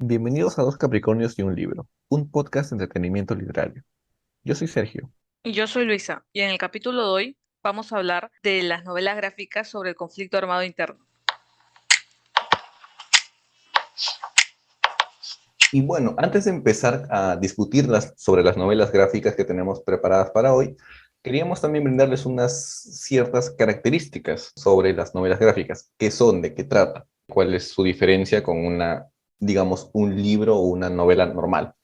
Bienvenidos a Dos Capricornios y un Libro, un podcast de entretenimiento literario. Yo soy Sergio. Y yo soy Luisa, y en el capítulo de hoy vamos a hablar de las novelas gráficas sobre el conflicto armado interno. Y bueno, antes de empezar a discutir sobre las novelas gráficas que tenemos preparadas para hoy, queríamos también brindarles unas ciertas características sobre las novelas gráficas. ¿Qué son? ¿De qué trata? ¿Cuál es su diferencia con digamos, un libro o una novela normal?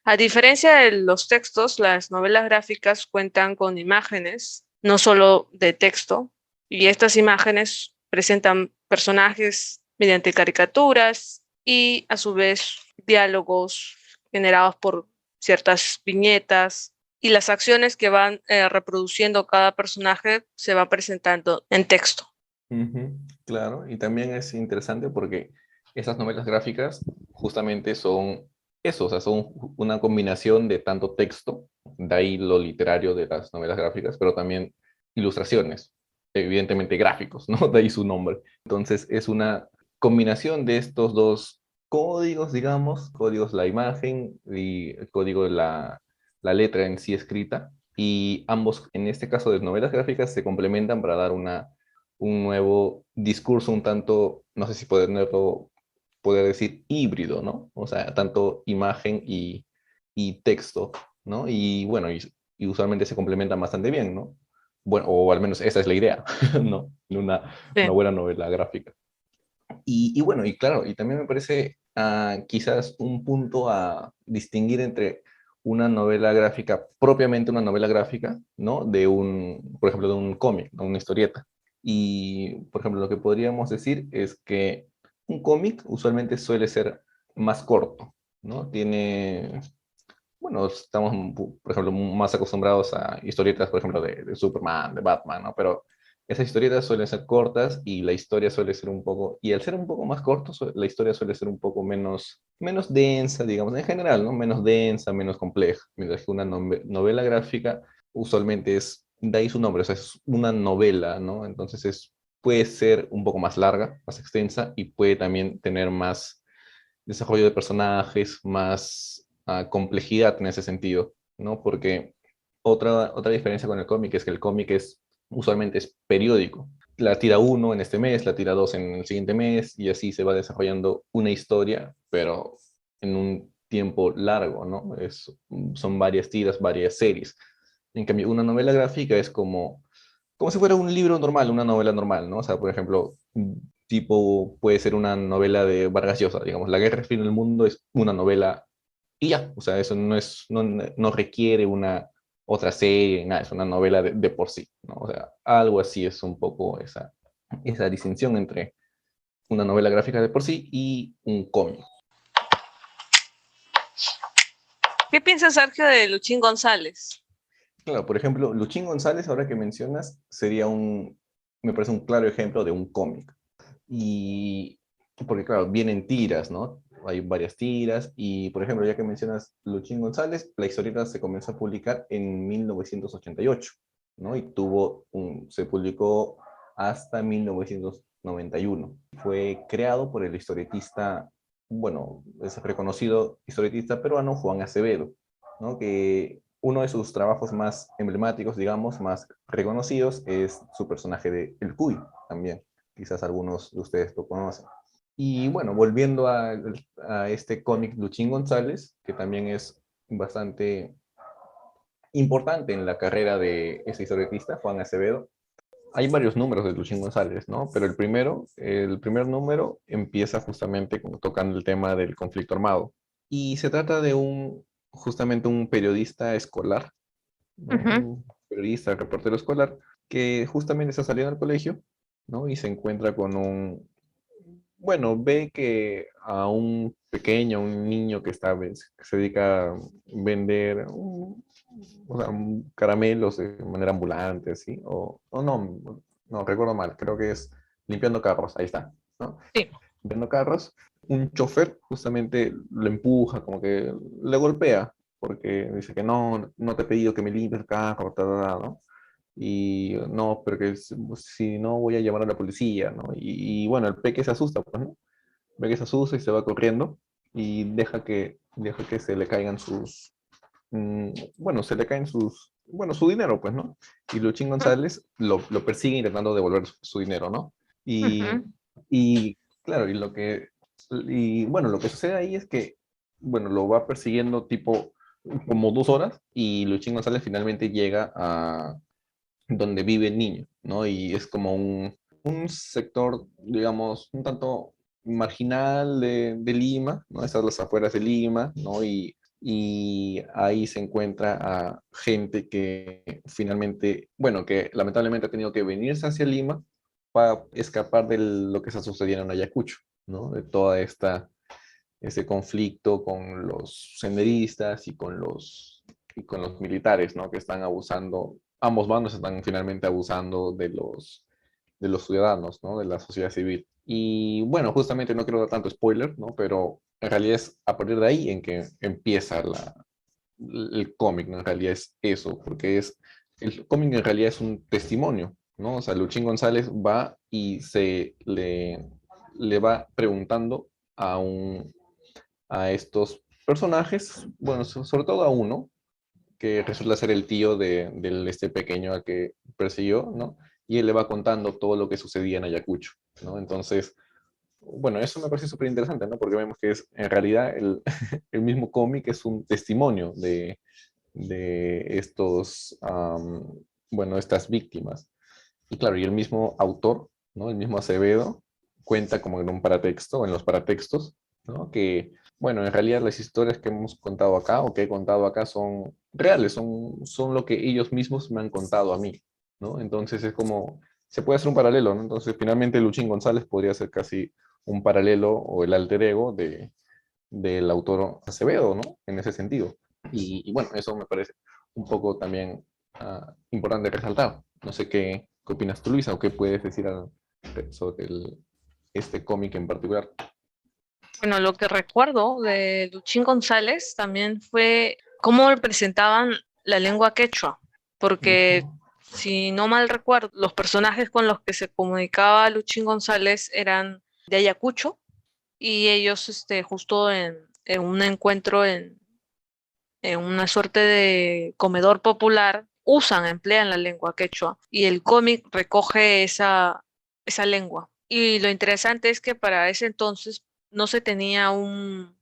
A diferencia de los textos, las novelas gráficas cuentan con imágenes, no solo de texto, y estas imágenes presentan personajes mediante caricaturas y a su vez diálogos generados por ciertas viñetas y las acciones que van reproduciendo cada personaje se va presentando en texto. Ujú, claro, y también es interesante porque esas novelas gráficas justamente son eso, o sea, son una combinación de tanto texto, de ahí lo literario de las novelas gráficas, pero también ilustraciones, evidentemente gráficos, ¿no? De ahí su nombre. Entonces es una combinación de estos dos códigos, digamos, códigos la imagen y el código de la letra en sí escrita, y ambos, en este caso de novelas gráficas, se complementan para dar un nuevo discurso un tanto, no sé si poder decir híbrido, ¿no? O sea, tanto imagen y texto, ¿no? Y bueno, y usualmente se complementan bastante bien, ¿no? Bueno, o al menos esa es la idea, ¿no? De una Sí. buena novela gráfica. Y bueno, y claro, y también me parece quizás un punto a distinguir entre una novela gráfica, propiamente una novela gráfica, ¿no? Por ejemplo, de un cómic, ¿no? Una historieta. Y, por ejemplo, lo que podríamos decir es que un cómic usualmente suele ser más corto, ¿no? Bueno, estamos, por ejemplo, más acostumbrados a historietas, por ejemplo, de Superman, de Batman, ¿no? Pero esas historietas suelen ser cortas y la historia suele ser y al ser un poco más corto, la historia suele ser un poco menos densa, digamos, en general, ¿no? Menos densa, menos compleja, mientras que una novela gráfica usualmente de ahí su nombre, o sea, es una novela, ¿no? Entonces puede ser un poco más larga, más extensa y puede también tener más desarrollo de personajes, más complejidad en ese sentido, ¿no? Porque otra diferencia con el cómic es que el cómic usualmente es periódico. La tira uno en este mes, la tira dos en el siguiente mes, y así se va desarrollando una historia, pero en un tiempo largo, ¿no? Son varias tiras, varias series. En cambio, una novela gráfica es como si fuera un libro normal, una novela normal, ¿no? O sea, por ejemplo, tipo puede ser una novela de Vargas Llosa, digamos, La guerra del fin del mundo es una novela y ya, o sea, eso no requiere una otra serie, nada, es una novela de por sí, ¿no? O sea, algo así es un poco esa distinción entre una novela gráfica de por sí y un cómic. ¿Qué piensa Sergio de Luchín González? Claro, por ejemplo, Luchín González, ahora que mencionas, me parece un claro ejemplo de un cómic. Y porque claro, vienen tiras, ¿no? Hay varias tiras y, por ejemplo, ya que mencionas Luchín González, la historieta se comenzó a publicar en 1988, ¿no? Y se publicó hasta 1991. Fue creado por el historietista, bueno, es reconocido historietista peruano Juan Acevedo, ¿no? Que uno de sus trabajos más emblemáticos, digamos, más reconocidos, es su personaje de El Cuy, también. Quizás algunos de ustedes lo conocen. Y bueno, volviendo a este cómic Luchín González, que también es bastante importante en la carrera de ese historietista, Juan Acevedo. Hay varios números de Luchín González, ¿no? Pero el primer número empieza justamente tocando el tema del conflicto armado. Y se trata de justamente un periodista escolar, ¿no? Ujú. Un periodista, reportero escolar, que justamente está saliendo al colegio, ¿no? Y se encuentra bueno, ve que a un pequeño, un niño que se dedica a vender o sea, caramelos de manera ambulante, ¿sí? O no, recuerdo mal, creo que es limpiando carros, ahí está, ¿no? Sí. Limpiando carros, un chofer justamente lo empuja, como que le golpea, porque dice que no te he pedido que me limpies el carro, ta, ta, ta, ¿no? y no, pero que si no voy a llamar a la policía, ¿no? Y bueno, el peque se asusta, pues, ¿no? Ve que se asusta y se va corriendo y deja que se le caigan sus, bueno, se le caen sus, bueno, su dinero, pues, ¿no? Y Luchín González lo persigue intentando devolver su dinero, ¿no? Y, Ujú. y claro, y bueno, lo que sucede ahí es que, bueno, lo va persiguiendo tipo como 2 horas y Luchín González finalmente llega a donde vive el niño, ¿no? Y es como un sector, digamos, un tanto marginal de Lima, ¿no? Están las afueras de Lima, ¿no? Y ahí se encuentra a gente que finalmente, bueno, que lamentablemente ha tenido que venirse hacia Lima para escapar de lo que está sucediendo en Ayacucho, ¿no? De toda ese conflicto con los senderistas y con los militares, ¿no? Que están abusando, ambos bandos están finalmente abusando de los ciudadanos, ¿no? De la sociedad civil. Y bueno, justamente no quiero dar tanto spoiler, ¿no? Pero en realidad es a partir de ahí en que empieza el cómic, ¿no? En realidad es eso, porque el cómic en realidad es un testimonio, ¿no? O sea, Luchín González va y le va preguntando a a estos personajes, bueno, sobre todo a uno, que resulta ser el tío este pequeño al que persiguió, ¿no? Y él le va contando todo lo que sucedía en Ayacucho, ¿no? Entonces, bueno, eso me parece súper interesante, ¿no? Porque vemos que es, en realidad, el mismo cómic es un testimonio de estos, bueno, estas víctimas. Y claro, y el mismo autor, ¿no? El mismo Acevedo, cuenta como en un paratexto, en los paratextos, ¿no? Que, bueno, en realidad las historias que hemos contado acá o que he contado acá son reales, son lo que ellos mismos me han contado a mí, ¿no? Entonces es como, se puede hacer un paralelo, ¿no? Entonces finalmente Luchín González podría ser casi un paralelo o el alter ego del autor Acevedo, ¿no? En ese sentido. Y bueno, eso me parece un poco también importante resaltar. No sé qué opinas tú, Luisa, o qué puedes decir sobre este cómic en particular. Bueno, lo que recuerdo de Luchín González también fue cómo presentaban la lengua quechua, porque Ujú. si no mal recuerdo, los personajes con los que se comunicaba Luchín González eran de Ayacucho y ellos justo en un encuentro en una suerte de comedor popular emplean la lengua quechua y el cómic recoge esa lengua. Y lo interesante es que para ese entonces no se tenía una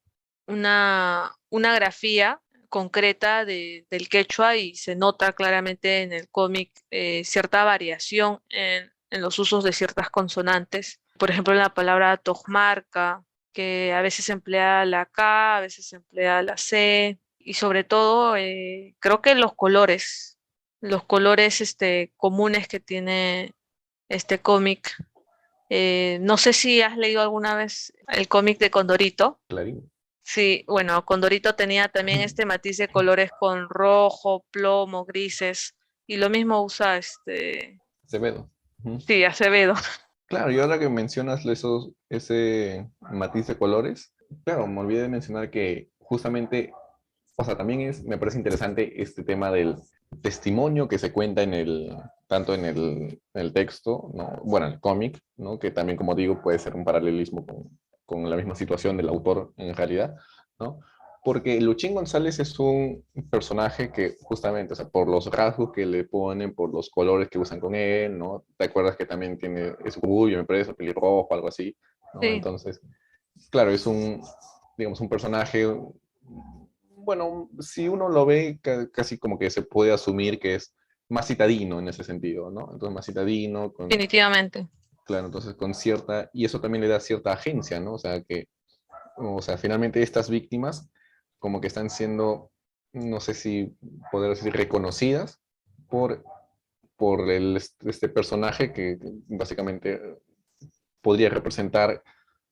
grafía concreta del quechua y se nota claramente en el cómic cierta variación en los usos de ciertas consonantes. Por ejemplo, en la palabra tojmarca, que a veces se emplea la K, a veces se emplea la C, y sobre todo creo que los colores comunes que tiene este cómic. No sé si has leído alguna vez el cómic de Condorito. Clarín. Sí, bueno, Condorito tenía también este matiz de colores con rojo, plomo, grises, y lo mismo usa Acevedo. Ujú. sí, Acevedo. Claro, y ahora que mencionas ese matiz de colores, claro, me olvidé de mencionar que justamente, o sea, también me parece interesante este tema del testimonio que se cuenta tanto en el texto, ¿no? Bueno, en el cómic, ¿no? Que también, como digo, puede ser un paralelismo con la misma situación del autor en realidad, ¿no? Porque Luchín González es un personaje que justamente, o sea, por los rasgos que le ponen, por los colores que usan con él, ¿no? ¿Te acuerdas que también es rubio, me parece, pelirrojo, algo así, ¿no? Sí, Entonces, claro, es digamos, un personaje, bueno, si uno lo ve, casi como que se puede asumir que es más citadino en ese sentido, ¿no? Entonces, más citadino, definitivamente. claro, entonces con cierta, y eso también le da cierta agencia, ¿no? O sea, finalmente estas víctimas como que están siendo, no sé si poder decir, reconocidas por, por este personaje que básicamente podría representar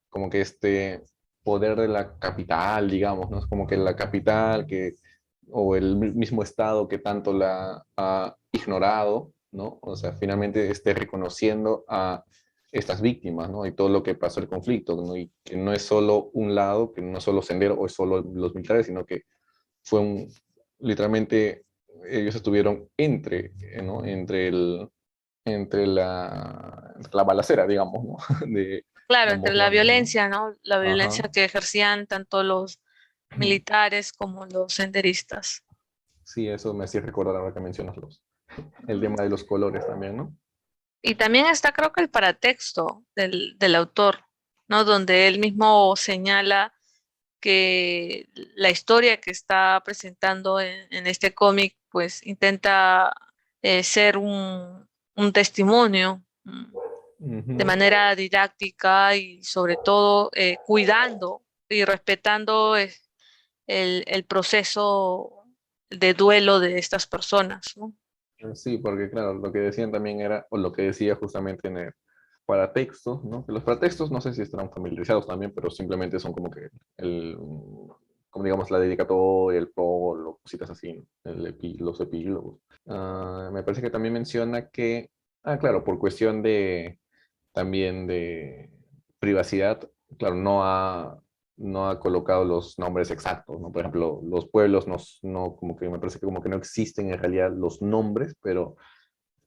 como que este poder de la capital, digamos, ¿no? Es como que la capital o el mismo Estado que tanto la ha ignorado, ¿no? O sea, finalmente esté reconociendo a estas víctimas, ¿no? Y todo lo que pasó el conflicto, ¿no? Y que no es solo un lado, que no es solo Sendero o es solo los militares, sino que fue literalmente ellos estuvieron ¿no? Entre la balacera, digamos, ¿no? De Claro, entre ambos la bandos, ¿no? violencia, ¿no? La violencia Ajá. que ejercían tanto los militares como los senderistas. Sí, eso me hacía recordar ahora que mencionas el tema de los colores también, ¿no? Y también está, creo que el paratexto del autor, ¿no? Donde él mismo señala que la historia que está presentando en este cómic, pues intenta ser un testimonio de Ujú. manera didáctica y sobre todo cuidando y respetando el proceso de duelo de estas personas, ¿no? Sí, porque claro, lo que decían también era, o lo que decía justamente en el paratextos, ¿no? Que los paratextos no sé si estarán familiarizados también, pero simplemente son como que como digamos la dedicatoria, el prólogo, cositas así, ¿no? Los epílogos. Me parece que también menciona que, claro, por cuestión también de privacidad, claro, no ha colocado los nombres exactos, ¿no? Por ejemplo, los pueblos no, como que me parece que como que no existen en realidad los nombres, pero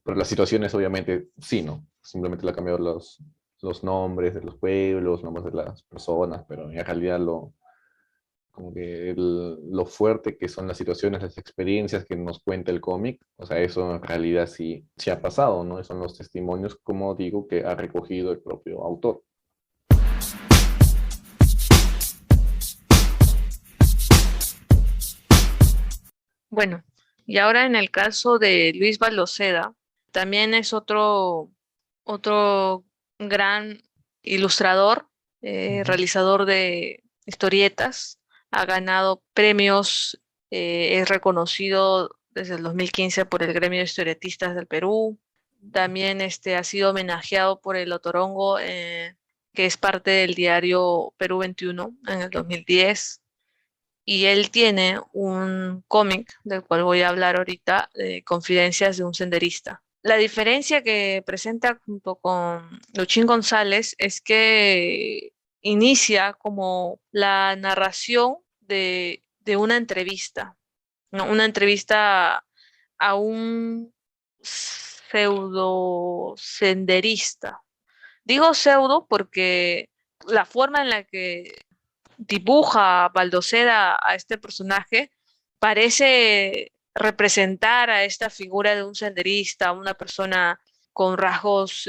las situaciones obviamente sí, ¿no? Simplemente le ha cambiado los nombres de los pueblos, nombres de las personas, pero en realidad como que lo fuerte que son las situaciones, las experiencias que nos cuenta el cómic, o sea, eso en realidad sí ha pasado, ¿no? Son los testimonios, como digo, que ha recogido el propio autor. Bueno, y ahora en el caso de Luis Baloceda, también es otro gran ilustrador, Ujú. realizador de historietas, ha ganado premios, es reconocido desde el 2015 por el Gremio de Historietistas del Perú, también ha sido homenajeado por el Otorongo, que es parte del diario Perú 21 en el 2010. Y él tiene un cómic del cual voy a hablar ahorita, Confidencias de un senderista. La diferencia que presenta junto con Luchín González es que inicia como la narración de una entrevista, ¿no? Una entrevista a un pseudo senderista. Digo pseudo porque la forma en la que dibuja Baldoseda a este personaje parece representar a esta figura de un senderista, una persona con rasgos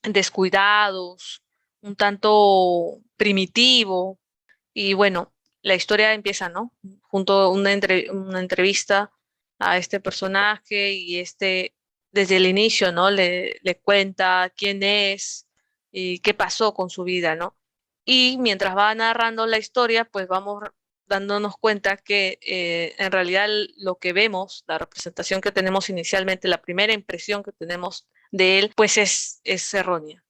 descuidados, un tanto primitivo. Y bueno, la historia empieza, ¿no? Junto a una entrevista a este personaje y desde el inicio, ¿no? Le cuenta quién es y qué pasó con su vida, ¿no? Y mientras va narrando la historia, pues vamos dándonos cuenta que en realidad lo que vemos, la representación que tenemos inicialmente, la primera impresión que tenemos de él, pues es errónea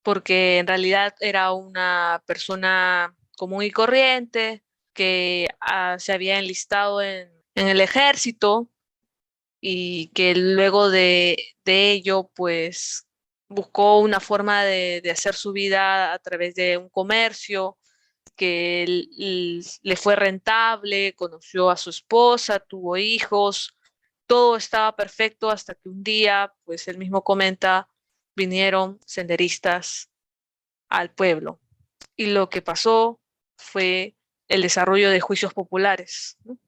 porque en realidad era una persona común y corriente que se había enlistado en el ejército y que luego de ello, pues buscó una forma de hacer su vida a través de un comercio que le fue rentable, conoció a su esposa, tuvo hijos, todo estaba perfecto hasta que un día, pues él mismo comenta, vinieron senderistas al pueblo. Y lo que pasó fue el desarrollo de juicios populares, ¿no?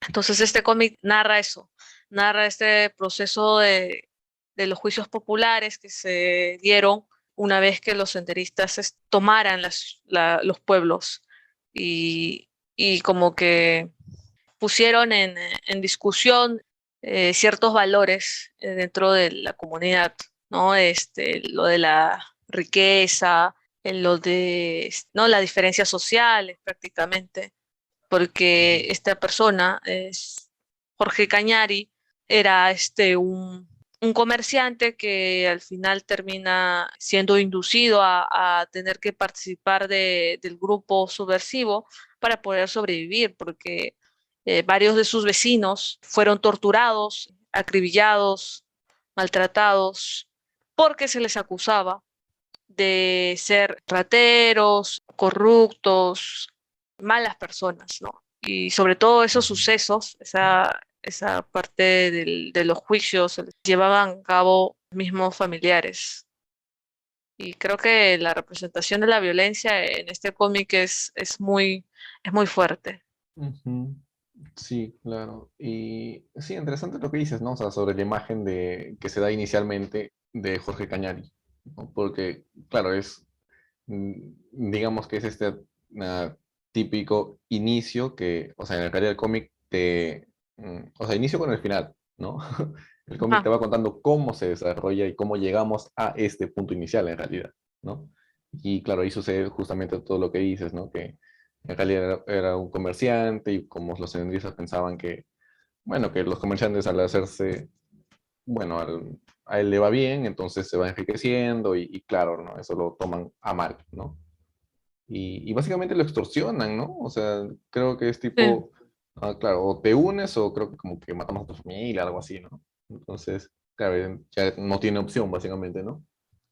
Entonces este cómic narra eso, narra este proceso de los juicios populares que se dieron una vez que los senderistas tomaran los pueblos y como que pusieron en discusión ciertos valores dentro de la comunidad, ¿no? Lo de la riqueza, lo de, ¿no? Las diferencias sociales prácticamente, porque esta persona, Jorge Cañari, era un comerciante que al final termina siendo inducido a tener que participar del grupo subversivo para poder sobrevivir, porque varios de sus vecinos fueron torturados, acribillados, maltratados, porque se les acusaba de ser rateros, corruptos, malas personas, ¿no? y sobre todo esos sucesos, esa parte de los juicios, se les llevaban a cabo los mismos familiares. Y creo que la representación de la violencia en este cómic es muy fuerte. Ujú. Sí, claro. Y sí, interesante lo que dices, ¿no? O sea, sobre la imagen que se da inicialmente de Jorge Cañari, ¿no? Porque, claro, digamos que es este típico inicio que, o sea, en realidad el cómic o sea, inicio con el final, ¿no? El cómic Ah, te va contando cómo se desarrolla y cómo llegamos a este punto inicial en realidad, ¿no? Y claro, ahí sucede justamente todo lo que dices, ¿no? Que en realidad era un comerciante y como los senderistas pensaban que, bueno, que los comerciantes al hacerse, bueno, a él le va bien, entonces se va enriqueciendo y claro, ¿no? Eso lo toman a mal, ¿no? Y básicamente lo extorsionan, ¿no? O sea, creo que es sí. tipo, claro, o te unes o creo que como que matamos a tu familia, algo así, ¿no? Entonces, claro, ya no tiene opción, básicamente, ¿no?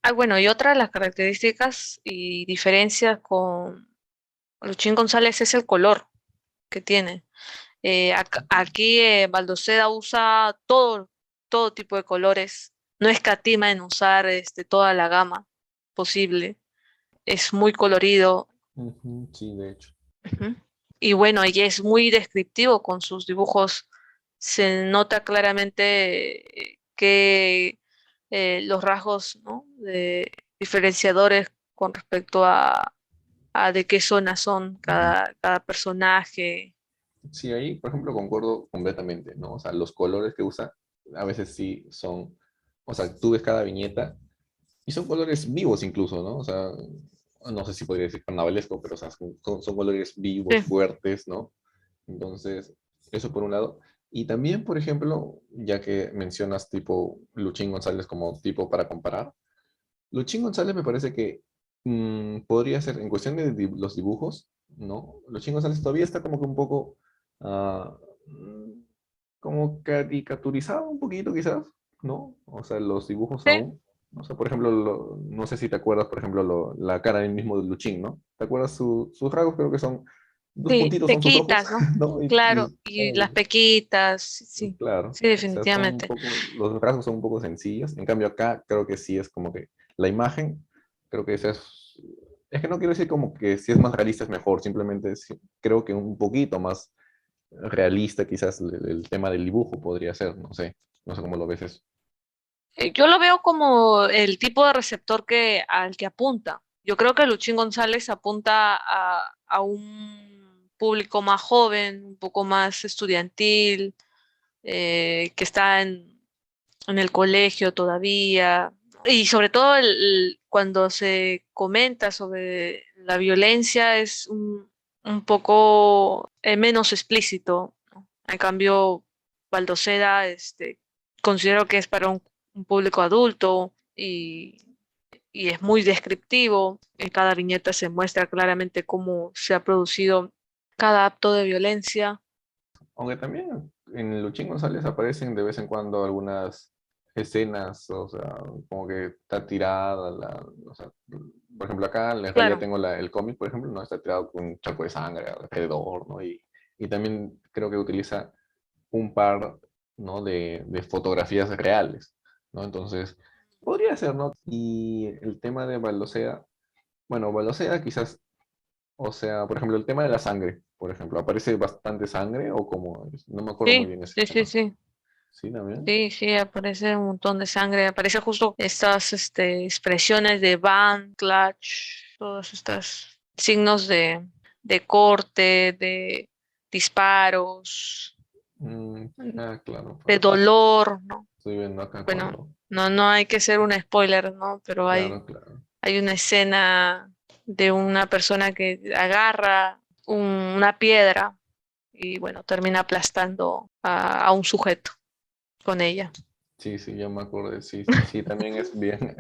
Ah, bueno, y otra de las características y diferencias con Luchín González es el color que tiene. Aquí Baldoseda usa todo tipo de colores, no escatima en usar toda la gama posible, es muy colorido. Ujú, sí, de hecho. Ujú. Y bueno, y es muy descriptivo con sus dibujos. Se nota claramente que los rasgos, ¿no? de diferenciadores con respecto a de qué zona son cada personaje. Sí, ahí, por ejemplo, concuerdo completamente, ¿no? O sea, los colores que usa a veces sí son, o sea, tú ves cada viñeta y son colores vivos incluso, ¿no? O sea, no sé si podría decir carnavalesco, pero o sea, son colores vivos, Sí, fuertes, ¿no? Entonces, eso por un lado. Y también, por ejemplo, ya que mencionas tipo Luchín González como tipo para comparar, Luchín González me parece que podría ser, en cuestión de los dibujos, ¿no? Luchín González todavía está como que un poco, ah, mm, como caricaturizado un poquito quizás, ¿no? O sea, los dibujos sí, aún. O sea, por ejemplo, no sé si te acuerdas, por ejemplo, la cara del mismo de Luchín, ¿no? ¿Te acuerdas sus rasgos? Creo que son dos sí, puntitos, son sus ojos, pequitas, ¿no? ¿no? Claro, y las pequitas, sí, Claro, sí, o sea, son un definitivamente. poco, los rasgos son un poco sencillos. En cambio, acá creo que sí es como que la imagen, creo que es que no quiero decir como que si es más realista es mejor, simplemente creo que un poquito más realista quizás el tema del dibujo podría ser, no sé cómo lo ves eso. Yo lo veo como el tipo de receptor al que apunta. Yo creo que Luchín González apunta a un público más joven, un poco más estudiantil, que está en el colegio todavía. Y sobre todo cuando se comenta sobre la violencia es un poco menos explícito, ¿no? En cambio, Baldoseda, considero que es para un público adulto y es muy descriptivo. En cada viñeta se muestra claramente cómo se ha producido cada acto de violencia. Aunque también en Luchín González aparecen de vez en cuando algunas escenas, o sea, como que está tirada, o sea, por ejemplo, acá en realidad Claro, tengo el cómic, por ejemplo, no está tirado con un charco de sangre alrededor, ¿no? Y también creo que utiliza un par, ¿no? de fotografías reales, ¿no? Entonces, podría ser, ¿no? Y el tema de Balocea, bueno, Balocea quizás, o sea, por ejemplo, el tema de la sangre, por ejemplo, ¿aparece bastante sangre o cómo es? No me acuerdo muy sí, bien ese sí, sí, tema. sí. Sí, también. Sí, sí, aparece un montón de sangre, aparece justo estas expresiones de van, clutch, todos estos signos de corte, de disparos, Claro, de dolor, ¿no? estoy viendo acá Bueno, cuando. no hay que ser un spoiler, ¿no? Pero Claro, claro. hay una escena de una persona que agarra una piedra y bueno, termina aplastando a un sujeto con ella. Sí, sí, ya me acordé. Sí, sí, sí, también es bien,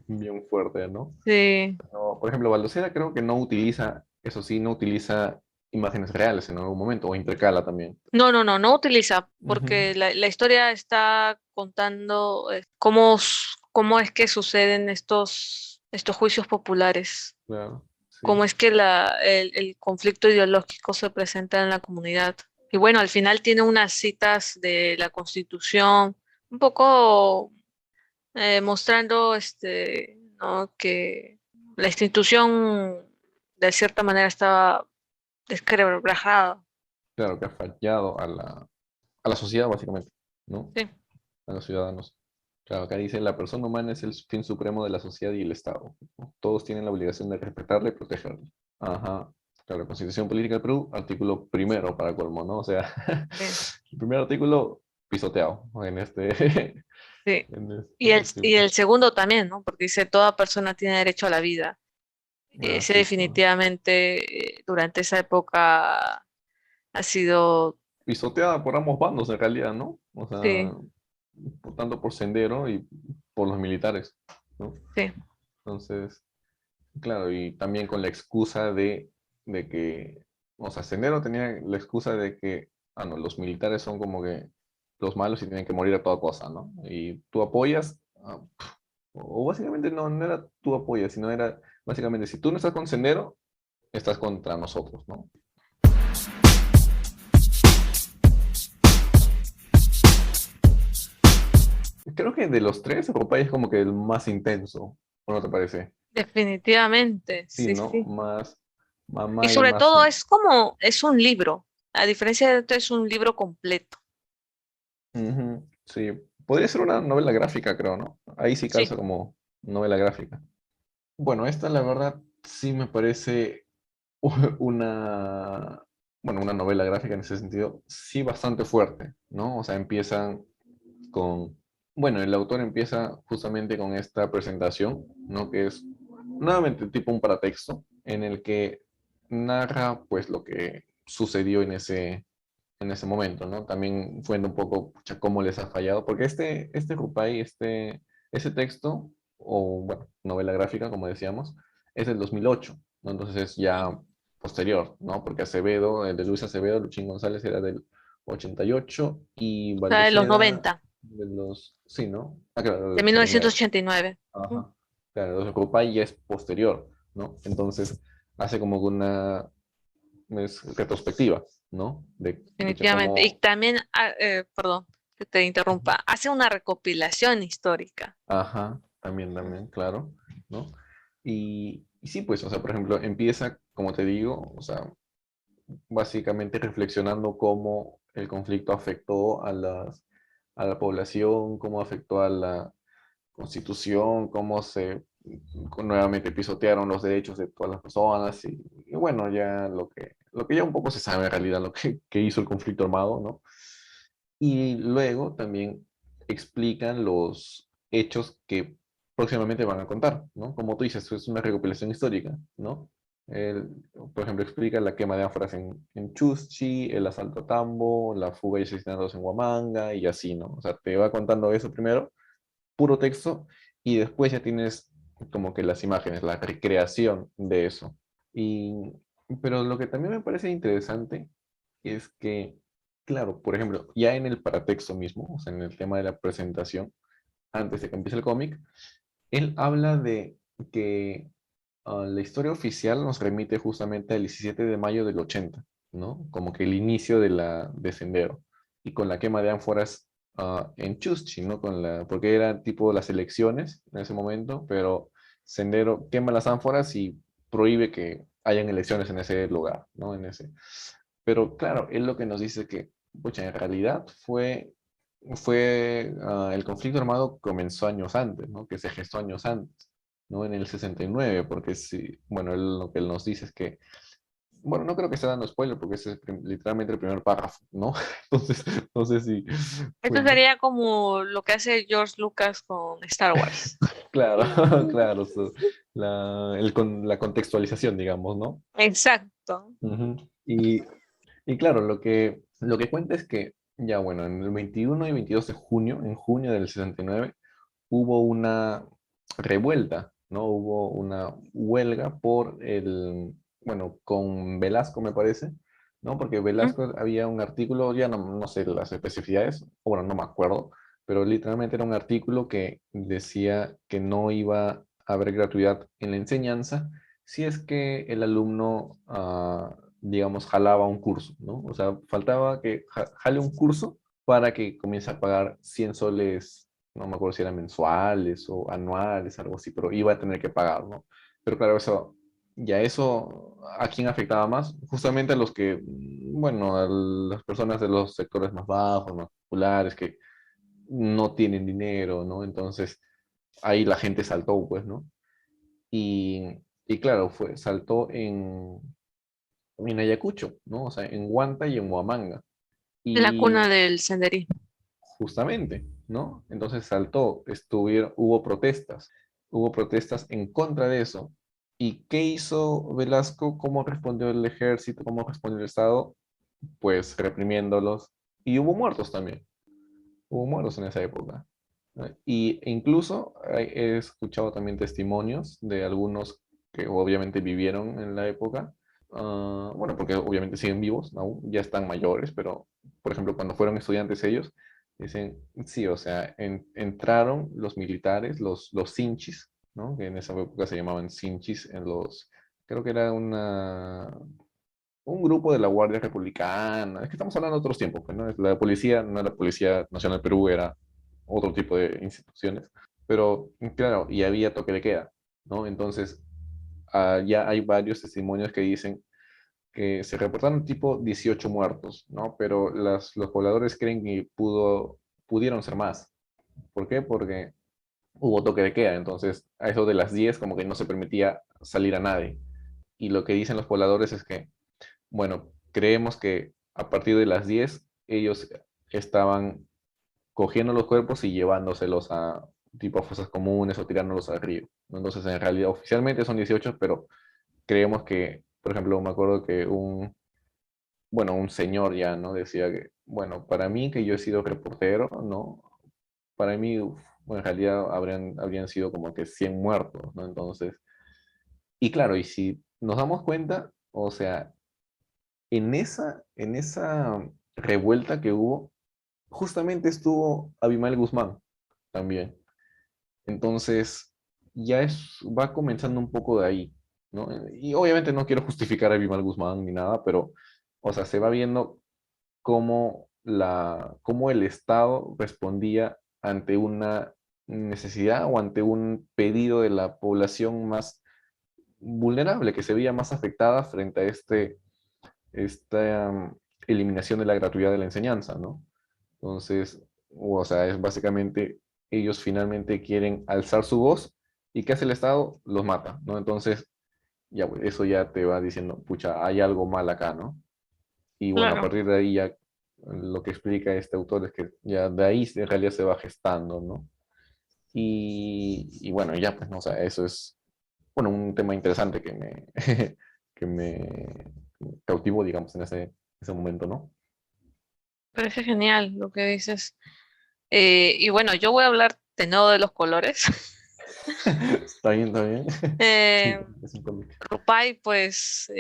bien fuerte, ¿no? Sí. Pero, por ejemplo, Balducera creo que no utiliza, eso sí, no utiliza imágenes reales en algún momento, o intercala también. No utiliza, Ujú, porque la historia está contando cómo es que suceden estos juicios populares. claro. sí, cómo es que el conflicto ideológico se presenta en la comunidad. Y bueno, al final tiene unas citas de la Constitución, un poco mostrando ¿no? que la institución de cierta manera estaba desquebrajada. claro que ha fallado a la sociedad, básicamente, ¿no? Sí, A los ciudadanos. Claro, acá dice, la persona humana es el fin supremo de la sociedad y el Estado, ¿no? Todos tienen la obligación de respetarla y protegerla. Ajá. Claro, Constitución Política del Perú, artículo primero para colmo, ¿no? O sea, sí, el primer artículo pisoteado en sí. en Y este y tiempo. el segundo también, ¿no? Porque dice, toda persona tiene derecho a la vida. Ah, Ese sí, claro. definitivamente durante esa época ha sido, Pisoteada por ambos bandos en realidad, ¿no? O sea, sí, tanto por Sendero y por los militares, ¿no? sí. Entonces, claro, y también con la excusa de que, o sea, Sendero tenía la excusa de que, ah, no, los militares son como que los malos y tienen que morir a toda cosa, ¿no? Y tú apoyas, o básicamente no era tú apoyas, sino era básicamente, si tú no estás con Sendero, estás contra nosotros, ¿no? Creo que de los tres, Popeye es como que el más intenso, ¿o no te parece? Definitivamente, Sí, sí, ¿no? sí. Más Y mamá y sobre más... todo es como, es un libro. A diferencia de esto, es un libro completo. Ujú, sí, podría ser una novela gráfica, creo, ¿no? Ahí sí Sí, calza como novela gráfica. Bueno, esta la verdad sí me parece una, bueno, una novela gráfica en ese sentido, sí bastante fuerte, ¿no? O sea, empiezan con, bueno, el autor empieza justamente con esta presentación, ¿no? Que es nuevamente tipo un paratexto en el que narra pues lo que sucedió en ese momento, ¿no? También fue un poco pucha, cómo les ha fallado, porque este Rupay, ese texto, o bueno, novela gráfica, como decíamos, es del 2008, ¿no? Entonces es ya posterior, ¿no? Porque Acevedo, el de Luis Acevedo, Luchín González era del 88 y o sea, de los Balmaceda 90, de los, sí, ¿no? Ah, claro, del de mil novecientos 89. ochenta y nueve. Ujú. Ajá. Claro, entonces Rupay ya es posterior, ¿no? Entonces hace como que una es retrospectiva, ¿no? De pucha, Definitivamente. Y cómo, también, perdón que te interrumpa, hace una recopilación histórica. ajá, también, claro, ¿no? Y sí, pues, o sea, por ejemplo, empieza, como te digo, o sea, básicamente reflexionando cómo el conflicto afectó a la población, cómo afectó a la constitución, cómo se nuevamente pisotearon los derechos de todas las personas y bueno, ya lo que ya un poco se sabe en realidad, que hizo el conflicto armado, ¿no? Y luego también explican los hechos que próximamente van a contar, ¿no? Como tú dices, es una recopilación histórica, ¿no? El- por ejemplo, explica la quema de ánforas en Chuschi, el asalto a Tambo, la fuga y asesinatos en Huamanga y así, ¿no? O sea, te va contando eso primero, puro texto, y después ya tienes como que las imágenes, la recreación de eso. Y, pero lo que también me parece interesante es que, claro, por ejemplo, ya en el paratexto mismo, o sea, en el tema de la presentación, antes de que empiece el cómic, él habla de que la historia oficial nos remite justamente al 17 de mayo del 80, ¿no? Como que el inicio de Sendero. Y con la quema de ánforas en Chuschi, ¿no? Porque eran tipo las elecciones en ese momento, pero Sendero quema las ánforas y prohíbe que hayan elecciones en ese lugar, ¿no? Pero claro, él lo que nos dice que, pucha, en realidad el conflicto armado comenzó años antes, ¿no? Que se gestó años antes, ¿no? En el 69, porque sí, bueno, lo que él nos dice es que, bueno, no creo que esté dando spoiler porque ese es literalmente el primer párrafo, ¿no? Entonces, no sé si, Esto bueno, sería como lo que hace George Lucas con Star Wars. claro, claro, la contextualización, digamos, ¿no? Exacto. Ujú. Y claro, lo que cuenta es que, ya bueno, en el 21 y 22 de junio, en junio del 69 hubo una revuelta, ¿no? Hubo una huelga bueno, con Velasco me parece, ¿no? Porque Ujú. Velasco había un artículo, ya no sé las especificidades, bueno, no me acuerdo, pero literalmente era un artículo que decía que no iba a haber gratuidad en la enseñanza si es que el alumno, digamos, jalaba un curso, ¿no? O sea, faltaba que jale un curso para que comience a pagar 100 soles, no me acuerdo si eran mensuales o anuales, algo así, pero iba a tener que pagar, ¿no? Pero claro, eso, ¿a quién afectaba más? Justamente a los que, bueno, a las personas de los sectores más bajos, más populares, que no tienen dinero, ¿no? Entonces, ahí la gente saltó, pues, ¿no? Y claro, saltó en Ayacucho, ¿no? O sea, en Huanta y en Huamanga. La cuna Y del senderismo. justamente, ¿no? Entonces hubo protestas en contra de eso. ¿Y qué hizo Velasco? ¿Cómo respondió el ejército? ¿Cómo respondió el Estado? Pues reprimiéndolos. Y hubo muertos también. Hubo muertos en esa época. ¿No? E incluso he escuchado también testimonios de algunos que obviamente vivieron en la época. Bueno, porque obviamente siguen vivos aún, ya están mayores, pero por ejemplo, cuando fueron estudiantes ellos, dicen, sí, o sea, entraron los militares, los sinchis, ¿no? Que en esa época se llamaban sinchis, creo que era un grupo de la Guardia Republicana. Es que estamos hablando de otros tiempos, pues, ¿no? La policía, no la Policía Nacional del Perú, era otro tipo de instituciones. Pero, claro, y había toque de queda, ¿no? Entonces, ya hay varios testimonios que dicen que se reportaron tipo 18 muertos, ¿no? Pero los pobladores creen que pudieron ser más. ¿Por qué? Porque hubo toque de queda, entonces a eso de las 10 como que no se permitía salir a nadie. Y lo que dicen los pobladores es que, bueno, creemos que a partir de las 10 ellos estaban cogiendo los cuerpos y llevándoselos a tipo a fosas comunes o tirándolos al río, ¿no? Entonces, en realidad, oficialmente son 18, pero creemos que, por ejemplo, me acuerdo que un señor ya, ¿no? Decía que, bueno, para mí que yo he sido reportero, ¿no? Para mí, bueno, en realidad habrían sido como que 100 muertos, ¿no? Entonces, y claro, y si nos damos cuenta, o sea, en esa revuelta que hubo, justamente estuvo Abimael Guzmán también. Entonces, va comenzando un poco de ahí, ¿no? Y obviamente no quiero justificar a Abimael Guzmán ni nada, pero, o sea, se va viendo cómo el Estado respondía ante una necesidad o ante un pedido de la población más vulnerable, que se veía más afectada frente a esta eliminación de la gratuidad de la enseñanza, ¿no? Entonces, o sea, es básicamente ellos finalmente quieren alzar su voz y ¿qué hace el Estado? Los mata, ¿no? Entonces, ya, pues, eso ya te va diciendo, pucha, hay algo mal acá, ¿no? Y bueno, a Claro. partir de ahí ya lo que explica este autor es que ya de ahí en realidad se va gestando, ¿no? Y bueno, ya pues, ¿no? O sea, eso es, bueno, un tema interesante que me cautivó, digamos, en ese momento, ¿no? Parece genial lo que dices. Y bueno, yo voy a hablar de nuevo de los colores. Está bien, está bien. Sí, Eh, es un cómic. Rupay, pues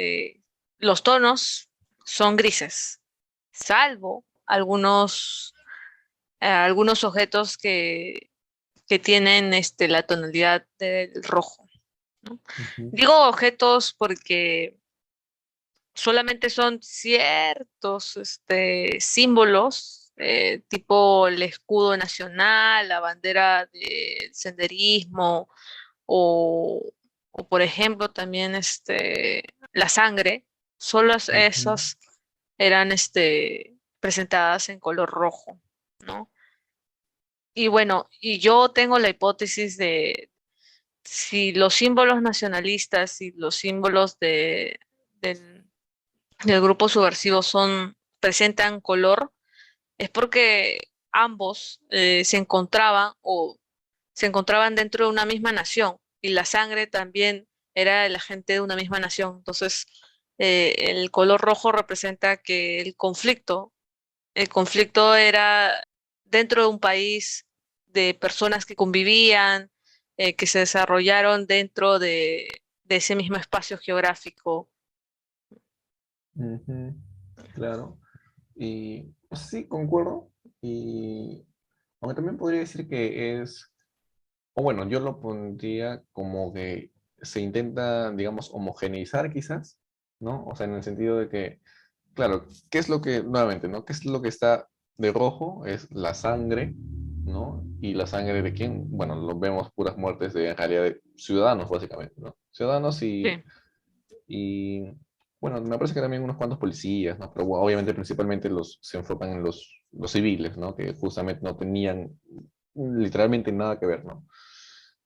los tonos son grises, salvo algunos objetos que tienen la tonalidad del rojo, ¿no? Ujú, Digo objetos porque solamente son ciertos símbolos, tipo el escudo nacional, la bandera del senderismo o, o, por ejemplo también la sangre, solo ujú, esas eran presentadas en color rojo, ¿no? Y bueno, y yo tengo la hipótesis de si los símbolos nacionalistas y los símbolos del, del grupo subversivo presentan color, es porque ambos se encontraban dentro de una misma nación y la sangre también era de la gente de una misma nación. Entonces, el color rojo representa que el conflicto era dentro de un país de personas que convivían, que se desarrollaron dentro de ese mismo espacio geográfico. ujú. Claro. Y pues, sí, concuerdo. Y aunque también podría decir que o bueno, yo lo pondría como que se intenta, digamos, homogeneizar quizás, ¿no? O sea, en el sentido de que, claro, ¿qué es lo que, nuevamente, ¿no? ¿Qué es lo que está de rojo? Es la sangre, ¿no? ¿Y la sangre de quién? Bueno, lo vemos puras muertes de, en realidad, de ciudadanos, básicamente, ¿no? Ciudadanos Sí, y bueno, me parece que también unos cuantos policías, ¿no? Pero bueno, obviamente principalmente se enfocan en los civiles, ¿no? Que justamente no tenían literalmente nada que ver, ¿no?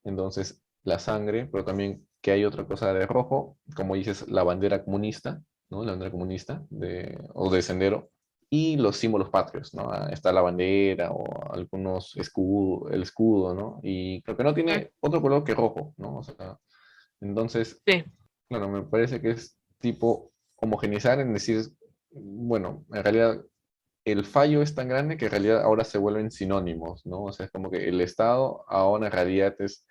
Entonces, la sangre, pero también que hay otra cosa de rojo, como dices, la bandera comunista, ¿no? La bandera comunista o de Sendero, y los símbolos patrios, ¿no? Está la bandera o algunos escudos, el escudo, ¿no? Y creo que no mm, tiene otro color que rojo, ¿no? O sea, entonces, sí, claro, me parece que es tipo homogeneizar en decir, bueno, en realidad el fallo es tan grande que en realidad ahora se vuelven sinónimos, ¿no? O sea, es como que el Estado ahora en realidad es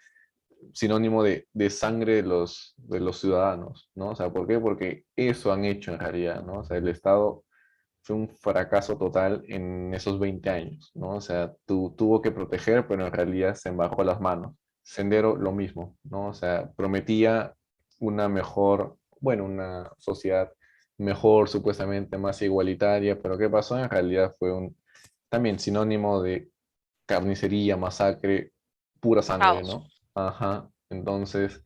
sinónimo de sangre de los ciudadanos, ¿no? O sea, ¿por qué? Porque eso han hecho en realidad, ¿no? O sea, el Estado fue un fracaso total en esos 20 años, ¿no? O sea, tuvo que proteger, pero en realidad se embajó las manos. Sendero, lo mismo, ¿no? O sea, prometía una mejor, bueno, una sociedad mejor, supuestamente más igualitaria, pero ¿qué pasó? En realidad fue también sinónimo de carnicería, masacre, pura sangre, caos. ¿no? Ajá, entonces,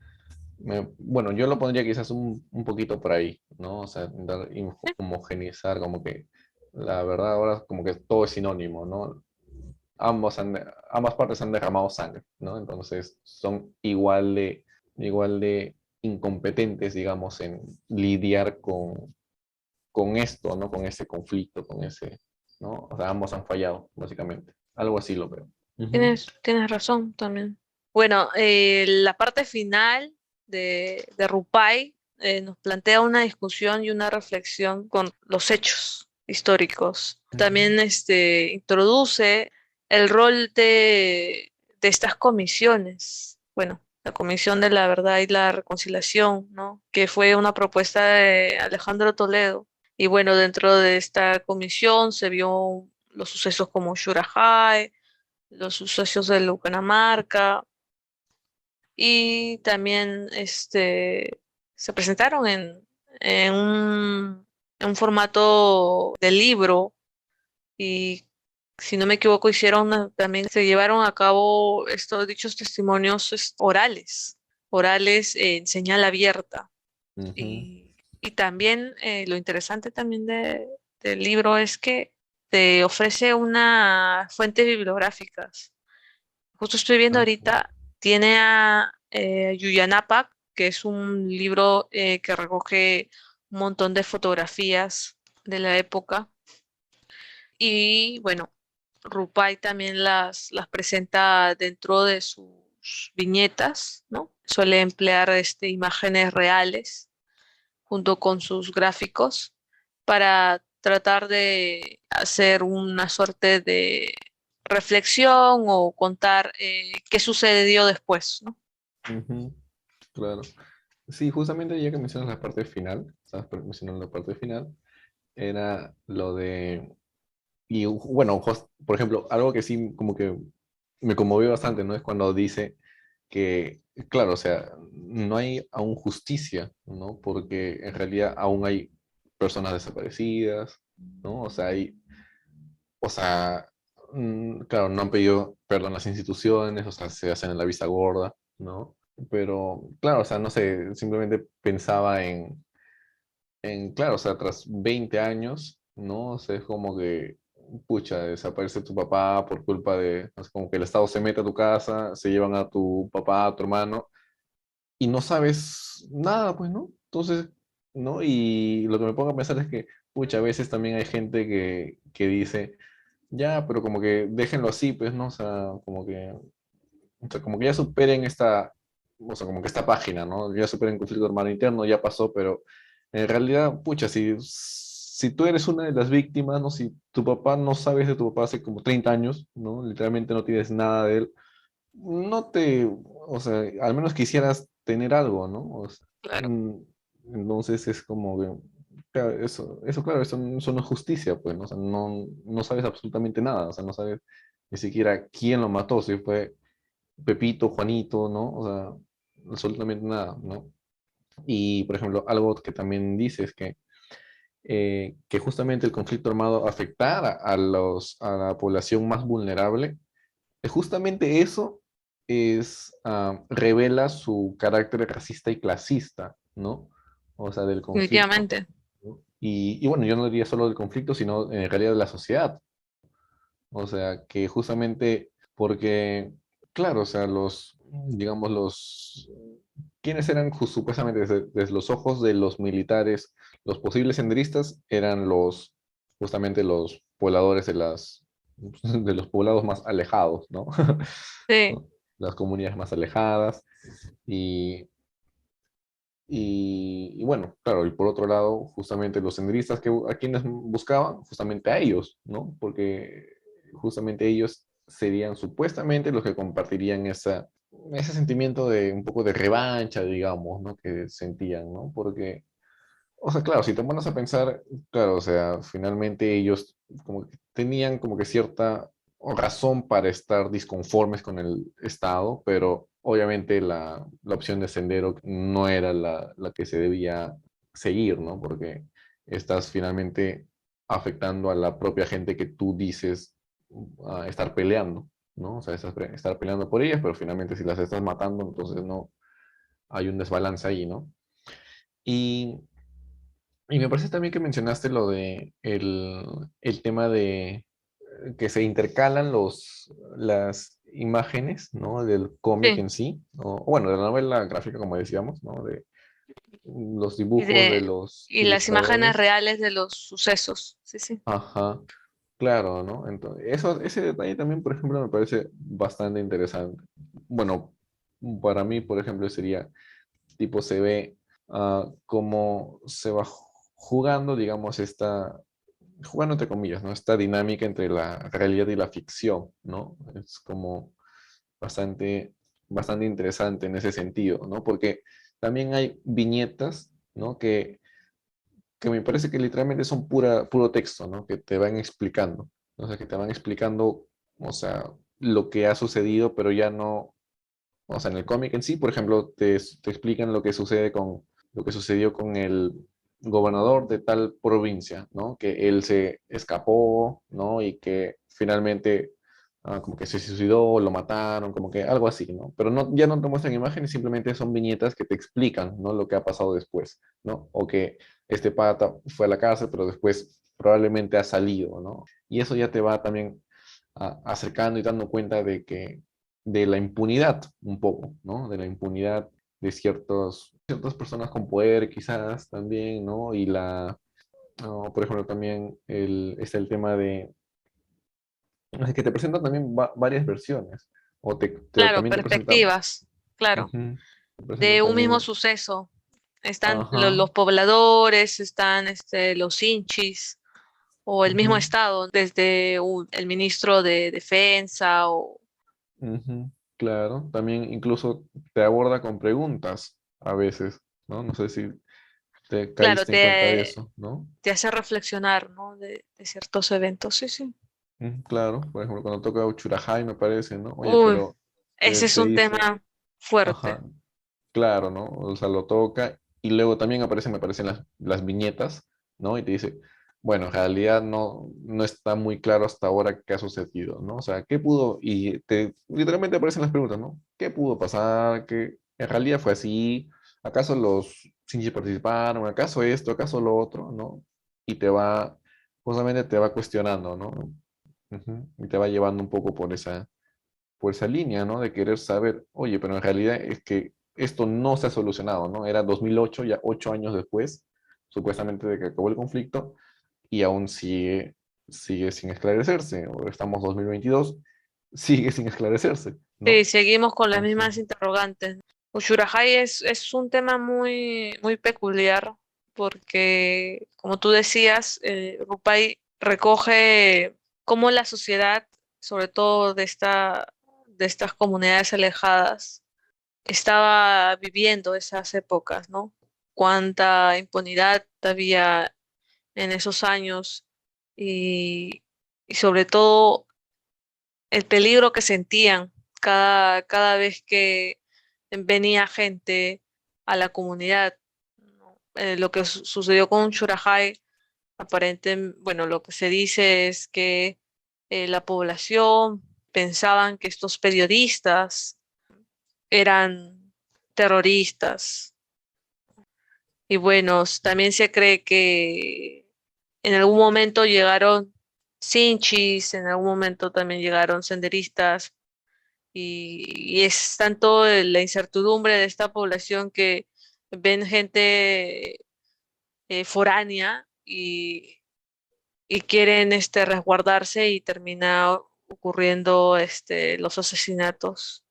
bueno, yo lo pondría quizás un poquito por ahí, ¿no? O sea, intentar Sí, homogeneizar, como que la verdad ahora como que todo es sinónimo, ¿no? Ambas partes han derramado sangre, ¿no? Entonces son igual de incompetentes, digamos, en lidiar con esto, ¿no? Con ese conflicto, con ese, ¿no? O sea, ambos han fallado, básicamente. Algo así lo veo. Ujú. tienes razón también. Bueno, la parte final de Rupai nos plantea una discusión y una reflexión con los hechos históricos. Ujú. También introduce el rol de estas comisiones. Bueno, la Comisión de la Verdad y la Reconciliación, ¿no? Que fue una propuesta de Alejandro Toledo. Y bueno, dentro de esta comisión se vio los sucesos como Shurahai, los sucesos de Bucaramanga y también se presentaron en en un formato de libro y si no me equivoco también se llevaron a cabo estos dichos testimonios orales en señal abierta Ujú. y también lo interesante también del libro es que te ofrece una fuentes bibliográficas. Justo estoy viendo Ah, ahorita, tiene a Yuyanapak, que es un libro que recoge un montón de fotografías de la época. Y bueno, Rupai también las presenta dentro de sus viñetas, ¿no? Suele emplear imágenes reales junto con sus gráficos para tratar de hacer una suerte de reflexión o contar qué sucedió después, ¿no? ujú. Claro. Sí, justamente ya que mencionas la parte final, estabas mencionando la parte final, era lo de, y bueno, por ejemplo, algo que sí como que me conmovió bastante, ¿no? Es cuando dice que, claro, o sea, no hay aún justicia, ¿no? Porque en realidad aún hay personas desaparecidas, ¿no? O sea, o sea, claro, no han pedido perdón las instituciones, o sea, se hacen en la vista gorda, ¿no? Pero, claro, o sea, no sé, simplemente pensaba claro, o sea, tras 20 años, ¿no? O sea, es como que, pucha, desaparece tu papá por culpa de, o sea, como que el Estado se mete a tu casa, se llevan a tu papá, a tu hermano, y no sabes nada, pues, ¿no? Entonces, ¿no? Y lo que me pongo a pensar es que, pucha, a veces también hay gente que dice, ya, pero como que déjenlo así, pues, ¿no? O sea, como que ya superen o sea, como que esta página, ¿no? Ya superen el conflicto hermano interno, ya pasó, pero en realidad, pucha, si tú eres una de las víctimas, ¿no? Si tu papá no sabes de tu papá hace como 30 años, ¿no? Literalmente no tienes nada de él, o sea, al menos quisieras tener algo, ¿no? Claro. mm, entonces es como que, claro, claro, eso no es justicia, pues, ¿no? O sea, no sabes absolutamente nada, o sea, no sabes ni siquiera quién lo mató, si fue Pepito, Juanito, ¿no? O sea, absolutamente nada, ¿no? Y, por ejemplo, algo que también dice es que justamente el conflicto armado afectara a la población más vulnerable, justamente eso revela su carácter racista y clasista, ¿no? O sea, del conflicto. definitivamente. ¿No? Y bueno, yo no diría solo del conflicto, sino en realidad de la sociedad. O sea, que justamente porque, claro, o sea, digamos, ¿quiénes eran supuestamente desde los ojos de los militares, los posibles senderistas eran justamente los pobladores de los poblados más alejados, ¿no? Sí, ¿No? Las comunidades más alejadas y, y bueno, claro, y por otro lado, justamente los senderistas a quienes buscaban, justamente a ellos, ¿no? Porque justamente ellos serían supuestamente los que compartirían ese sentimiento de un poco de revancha, digamos, ¿no? Que sentían, ¿no? Porque, o sea, claro, si te pones a pensar, claro, o sea, finalmente ellos como que tenían como que cierta razón para estar disconformes con el Estado, pero obviamente la opción de sendero no era la que se debía seguir, ¿no? Porque estás finalmente afectando a la propia gente que tú dices estar peleando, ¿no? O sea, estar peleando por ellas, pero finalmente si las estás matando, entonces no hay un desbalance ahí, ¿no? Y y me parece también que mencionaste lo de el tema de que se intercalan las imágenes, ¿no? Del cómic sí. en sí, o bueno, de la novela gráfica, como decíamos, ¿no? De los Y, dibujos de de, los y las imágenes ilustradores. reales de los sucesos. Sí, sí. Ajá, claro, ¿no? Entonces, ese detalle también, por ejemplo, me parece bastante interesante. Bueno, para mí, por ejemplo, sería tipo se ve cómo se va jugando, digamos, jugando entre comillas, ¿no? Esta dinámica entre la realidad y la ficción, ¿no? Es como bastante, bastante interesante en ese sentido, ¿no? Porque también hay viñetas, ¿no? Que me parece que literalmente son puro texto, ¿no? Que te van explicando, ¿no? O sea, que te van explicando, o sea, lo que ha sucedido, pero ya no, o sea, en el cómic en sí, por ejemplo, te explican lo que sucedió con el gobernador de tal provincia, ¿no? Que él se escapó, ¿no? Y que finalmente como que se suicidó, lo mataron, como que algo así, ¿no? Pero no, ya no te muestran imágenes, simplemente son viñetas que te explican, ¿no? Lo que ha pasado después, ¿no? O que este pata fue a la cárcel, pero después probablemente ha salido, ¿no? Y eso ya te va también acercando y dando cuenta de la impunidad un poco, ¿no? De la impunidad de ciertas personas con poder quizás también, ¿no? No, por ejemplo, también está el tema de que te presentan también varias versiones, Claro, también te presentan, perspectivas. Claro. ujú, te De presentan un mismo también, suceso. Están ajá, los pobladores, están los hinchis o el mismo ujú, estado, desde el ministro de Defensa o, ujú, claro, también incluso te aborda con preguntas a veces, ¿no? No sé si te claro, caíste en cuenta de eso, ¿no? te hace reflexionar, ¿no? De ciertos eventos. Sí, sí. Claro, por ejemplo, cuando toca Uchurajay me parece, ¿no? Oye, Uy, pero ese es te un dice, tema fuerte. ajá, claro, ¿no? O sea, lo toca y luego también me aparecen las viñetas, ¿no? Y te dice, bueno, en realidad no está muy claro hasta ahora qué ha sucedido, ¿no? O sea, ¿qué pudo? Literalmente aparecen las preguntas, ¿no? ¿Qué pudo pasar? ¿Qué en realidad fue así? ¿Acaso los Shinji participaron? ¿Acaso esto? ¿Acaso lo otro? ¿No? Y justamente te va cuestionando, ¿no? Ujú. Y te va llevando un poco por esa línea, ¿no? De querer saber, oye, pero en realidad es que esto no se ha solucionado, ¿no? Era 2008, ya 8 años después, supuestamente de que acabó el conflicto, y aún sigue sin esclarecerse. O estamos 2022, sigue sin esclarecerse, Sí, ¿no? seguimos con las Ujú, mismas interrogantes. Ushurahai es un tema muy, muy peculiar porque, como tú decías, Rupai recoge cómo la sociedad, sobre todo de estas comunidades alejadas, estaba viviendo esas épocas, ¿no? Cuánta impunidad había en esos años y, y sobre todo el peligro que sentían cada vez venía gente a la comunidad, ¿no? Lo que sucedió con Shurahai, bueno, lo que se dice es que la población pensaban que estos periodistas eran terroristas. Y bueno, también se cree que en algún momento llegaron Sinchis, en algún momento también llegaron senderistas, y es tanto la incertidumbre de esta población que ven gente foránea y quieren resguardarse y termina ocurriendo los asesinatos.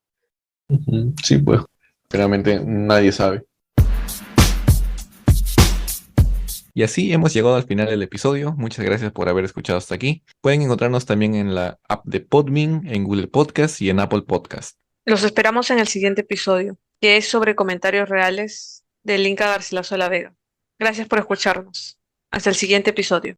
Ujú. Sí, pues realmente nadie sabe. Y así hemos llegado al final del episodio. Muchas gracias por haber escuchado hasta aquí. Pueden encontrarnos también en la app de Podbean, en Google Podcast y en Apple Podcast. Los esperamos en el siguiente episodio, que es sobre comentarios reales del Inca Garcilaso de la Vega. Gracias por escucharnos. Hasta el siguiente episodio.